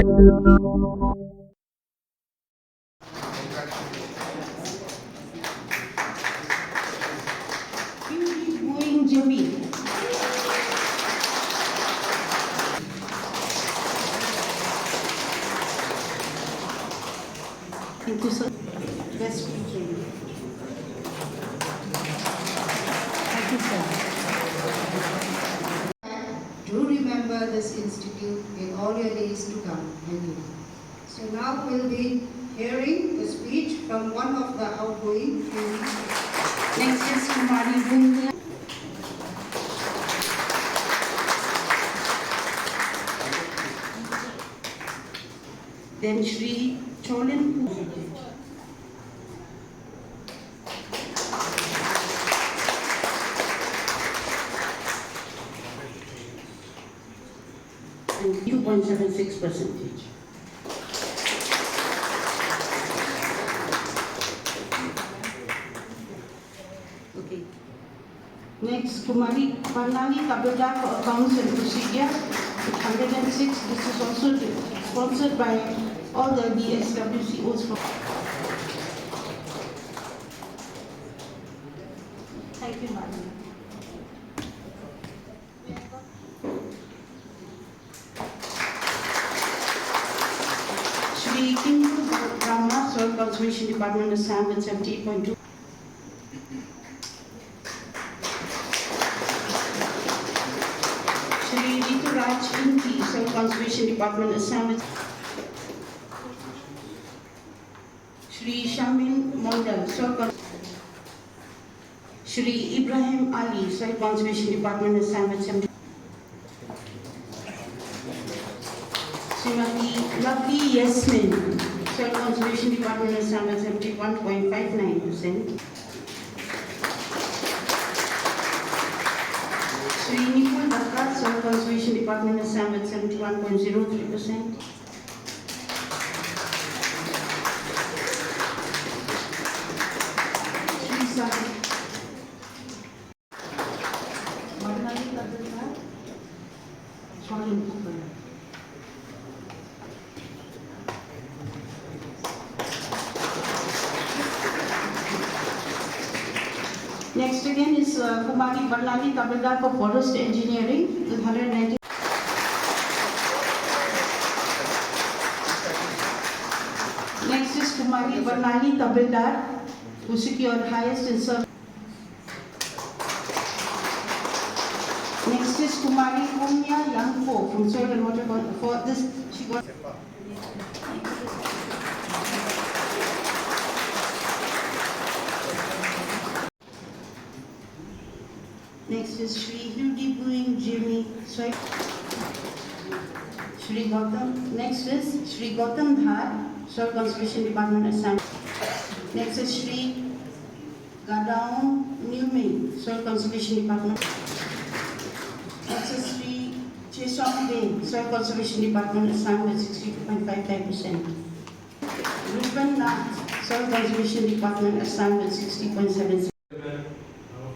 Thank you, sir. Best speaking. Thank you, sir. Do remember this institute in all your days to come. Anyway. So now we'll be hearing the speech from one of the outgoing trainees. Next is Kumari Rynjah. Then Shri Cholin. And 2.76%. Okay. Next, Kumari Byrnihat Beda for Accounts and Procedure with 106. This is also sponsored by all the DSW COs. Thank you, Madam. Shri Diengdoh Soil Conservation Department Assam with 78.2. Soil Conservation Department Assam with Shri Shamin Mondal, Soil Shri Ibrahim Ali, Soil Conservation Department Assam with 70. Srimati Lovely Yasmin, Soil Conservation Department Assam with 71.59%. Shri Nipul Dakka, Soil Conservation Department Assam with 71.03%. Shri Sahib Next again is Kumari Byrnihat Beda for Forest Engineering with 190. Next is Kumari Byrnihat Beda, who secured highest in service. Next is Kumari Punya Yangpo from Soil and Water. For this, she got. Next is Shri Hildi Buing Jimmy Soil. Shri Gautam. Next is Shri Gautam Dhar, Soil Conservation Department Assam. Next is Shri Gadaung Newman, Soil Conservation Department. Next is Shri Chesong Beng, Soil Conservation Department Assam with 62.55%. Ruben Nath, Soil Conservation Department Assam with 60.76%.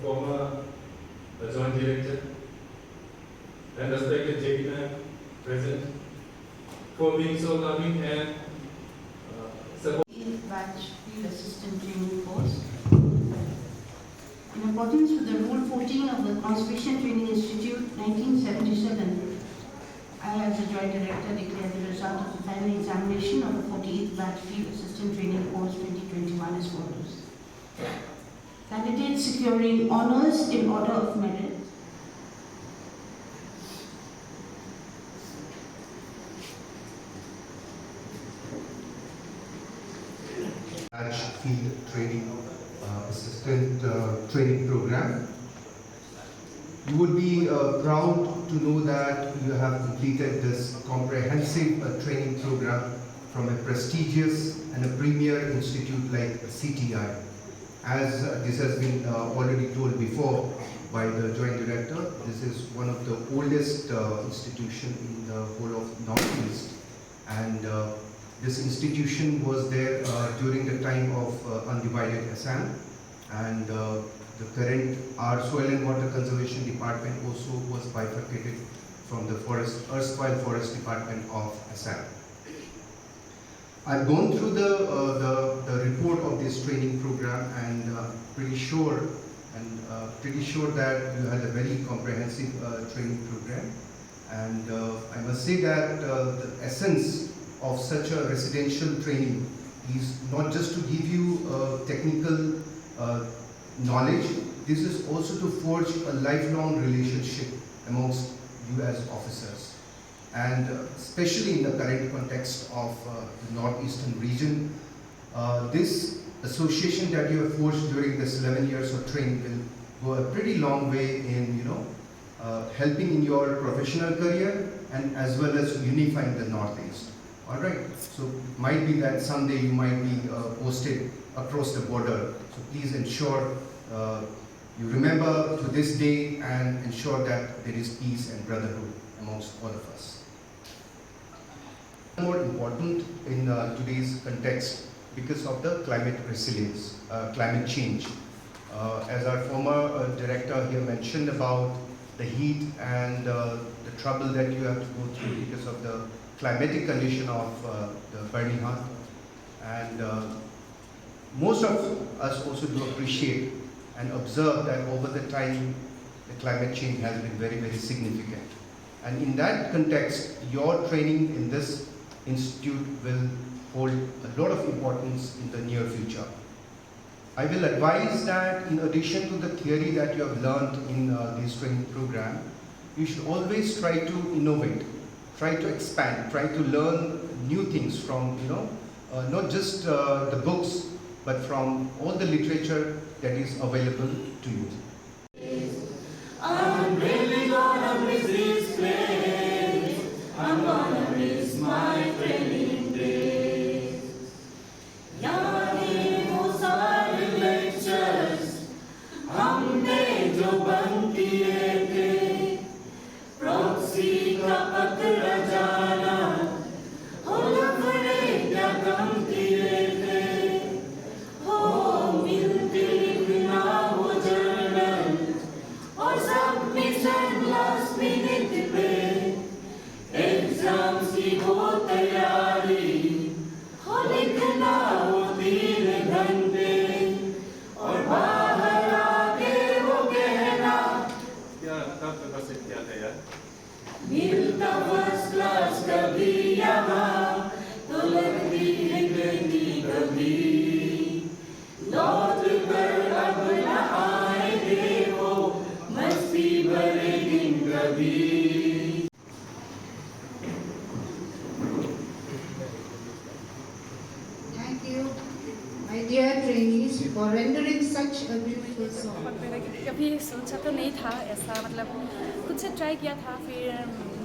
Former Joint Director and respected JP present for being so loving and supportive. Batch Field Assistant Training Course. In accordance with the Rule 14 of the Conservation Training Institute 1977, I as the Joint Director declare the result of the final examination of the 48th Batch Field Assistant Training Course 2021 as follows. Candidates securing honours in order of merit. Batch Field Training Assistant Training Program. You would be proud to know that you have completed this comprehensive training program from a prestigious and a premier institute like CTI. As this has been already told before by the Joint Director, this is one of the oldest institution in the whole of Northeast, and this institution was there during the time of undivided Assam, and the current our Soil and Water Conservation Department also was bifurcated from the erstwhile Forest Department of Assam. I've gone through the report of this training program, and pretty sure that you had a very comprehensive training program. And I must say that the essence of such a residential training is not just to give you technical knowledge. This is also to forge a lifelong relationship amongst you as officers. And especially in the current context of the northeastern region, this association that you have forged during this 11 years of training will go a pretty long way in, helping in your professional career and as well as unifying the Northeast. All right. So it might be that someday you might be posted across the border. So please ensure you remember to this day and ensure that there is peace and brotherhood amongst all of us. More important in today's context because of the climate resilience, climate change. As our former director here mentioned about the heat and the trouble that you have to go through because of the climatic condition of the Byrnihat. And most of us also do appreciate and observe that over the time the climate change has been very, very significant. And in that context, your training in this institute will hold a lot of importance in the near future. I will advise that in addition to the theory that you have learned in this training program, you should always try to innovate, try to expand, try to learn new things from, not just the books, but from all the literature that is available to you. I'm really gonna miss this place. I'm gonna miss my training days. यादें वो सारे lectures हमने जो बंद किए थे, proxy का पत्र जाना, हो लफड़े क्या कम किए थे, हो मिलती लिखना वो journal, और submission last minute पे, exams की हो तैयारी, हो लिखना वो 3 घंटे, और बाहर आके वो कहना, क्या कब विकसित किया था यार? मिलता फर्स्ट क्लास कभी यहाँ, तो लगती है ट्रेनी कभी, लौट कर अब न आएंगे वो मस्ती भरे दिन कभी. Thank you, my dear trainees, for rendering such a beautiful song. कभी सोचा तो नहीं था ऐसा, मतलब खुद से ट्राई किया था. फिर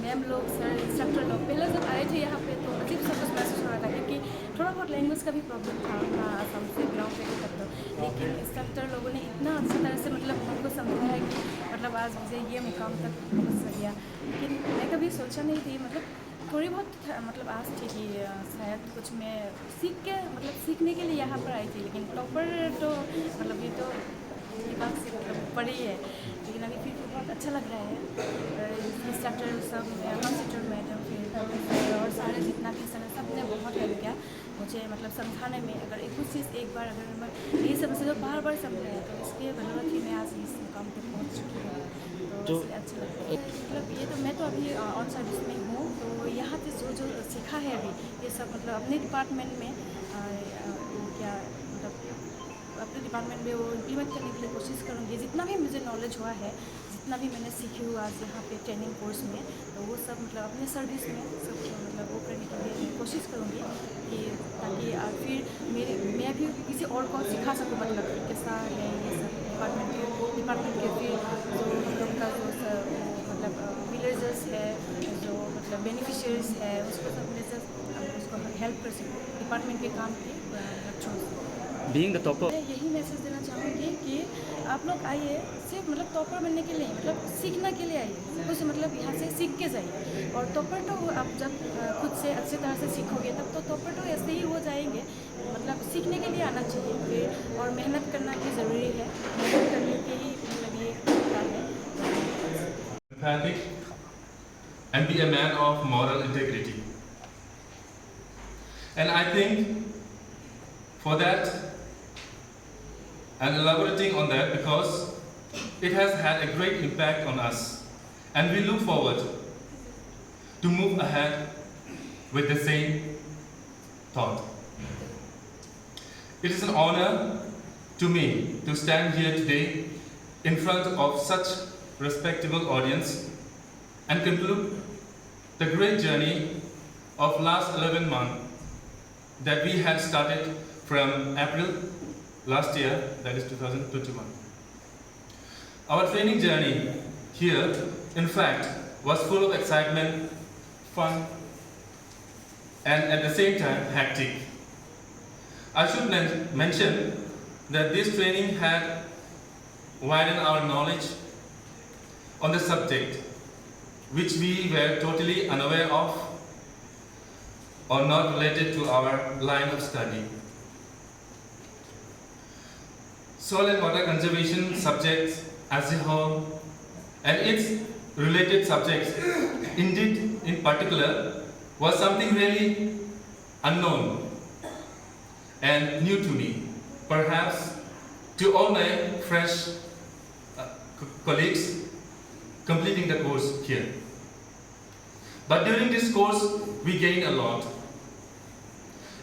मैम लोग, सर, इंस्ट्रक्टर लोग पहले जब आए थे यहाँ पे तो अजीब सा कुछ महसूस हो रहा था, क्योंकि थोड़ा बहुत लैंग्वेज का भी प्रॉब्लम था असम से ग्राउंड पे तक तो. लेकिन इंस्ट्रक्टर लोगों ने इतना अच्छी तरह से मतलब हमको समझाया कि मतलब आज मुझे ये मुकाम तक पहुँच गया. लेकिन मैं कभी सोचा नहीं थी, मतलब थोड़ी बहुत मतलब आस थी कि शायद कुछ मैं सीखने के लिए यहाँ पर आई थी. लेकिन टॉपर तो मतलब ये तो ये बात से मतलब पड़ी है. लेकिन अभी फिर बहुत अच्छा लग रहा है. इंस्ट्रक्टर सब, कंसिस्टर मैडम, फिर और सारे जितना भी सर सब ने बहुत हेल्प किया मुझे, मतलब समझाने में. अगर एक कुछ चीज़ एक बार अगर मैं नहीं समझे तो बार बार समझाया, तो इसके बदौलत ही मैं आज इस मुकाम पर पहुँच चुकी हूँ. तो अच्छा लगता है. मतलब ये तो मैं तो अभी ऑन सर्विस में हूँ, तो यहाँ से जो सीखा है अभी ये सब मतलब अपने डिपार्टमेंट में क्या मतलब अपने डिपार्टमेंट में वो इम्प्लीमेंट करने के लिए कोशिश करूँगी. जितना भी मुझे नॉलेज हुआ है, जितना भी मैंने सीखी हुआ आज यहाँ पे ट्रेनिंग कोर्स में, तो वो सब मतलब अपने सर्विस में सब मतलब वो करने के लिए कोशिश करूँगी कि ताकि फिर मैं भी किसी और को सिखा सकूँ. मतलब कैसा है ये सब डिपार्टमेंट के फिर जो हम लोग का जो मतलब विलेजर्स है, जो मतलब बेनिफिशियरीज है, उसको सब उसको हेल्प कर सकूँ डिपार्टमेंट के काम के थ्रू. Being the topper, मैं यही मैसेज देना चाहूँगी कि आप लोग आइए, सिर्फ मतलब टॉपर बनने के लिए, मतलब सीखने के लिए आइए. कुछ मतलब यहाँ से सीख के जाइए. और टॉपर तो आप जब खुद से अच्छी तरह से सीखोगे तब तो टॉपर तो ऐसे ही हो जाएंगे. मतलब सीखने के लिए आना चाहिए फिर, और मेहनत करना भी ज़रूरी है. मेहनत करने के ही मतलब ये होता है. Empathic and be a man of moral integrity. And I think for that, and elaborating on that, because it has had a great impact on us, and we look forward to move ahead with the same thought. It is an honor to me to stand here today in front of such respectable audience and conclude the great journey of last 11 months that we had started from April last year, that is 2021. Our training journey here, in fact, was full of excitement, fun, and at the same time hectic. I should mention that this training had widened our knowledge on the subject which we were totally unaware of or not related to our line of study. Soil and water conservation subjects as a whole and its related subjects, indeed in particular, was something really unknown and new to me, perhaps to all my fresh colleagues completing the course here. But during this course, we gained a lot.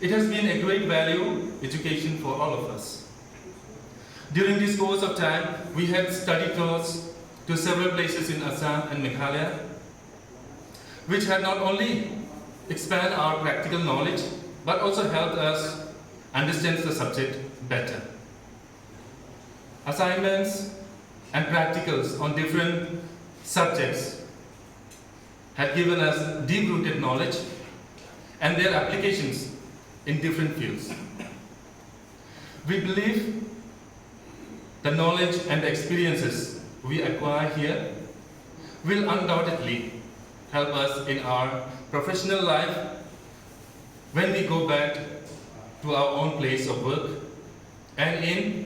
It has been a great value education for all of us. During this course of time, we had study tours to several places in Assam and Meghalaya, which had not only expand our practical knowledge, but also helped us understand the subject better. Assignments and practicals on different subjects had given us deep-rooted knowledge and their applications in different fields. We believe the knowledge and experiences we acquire here will undoubtedly help us in our professional life when we go back to our own place of work and in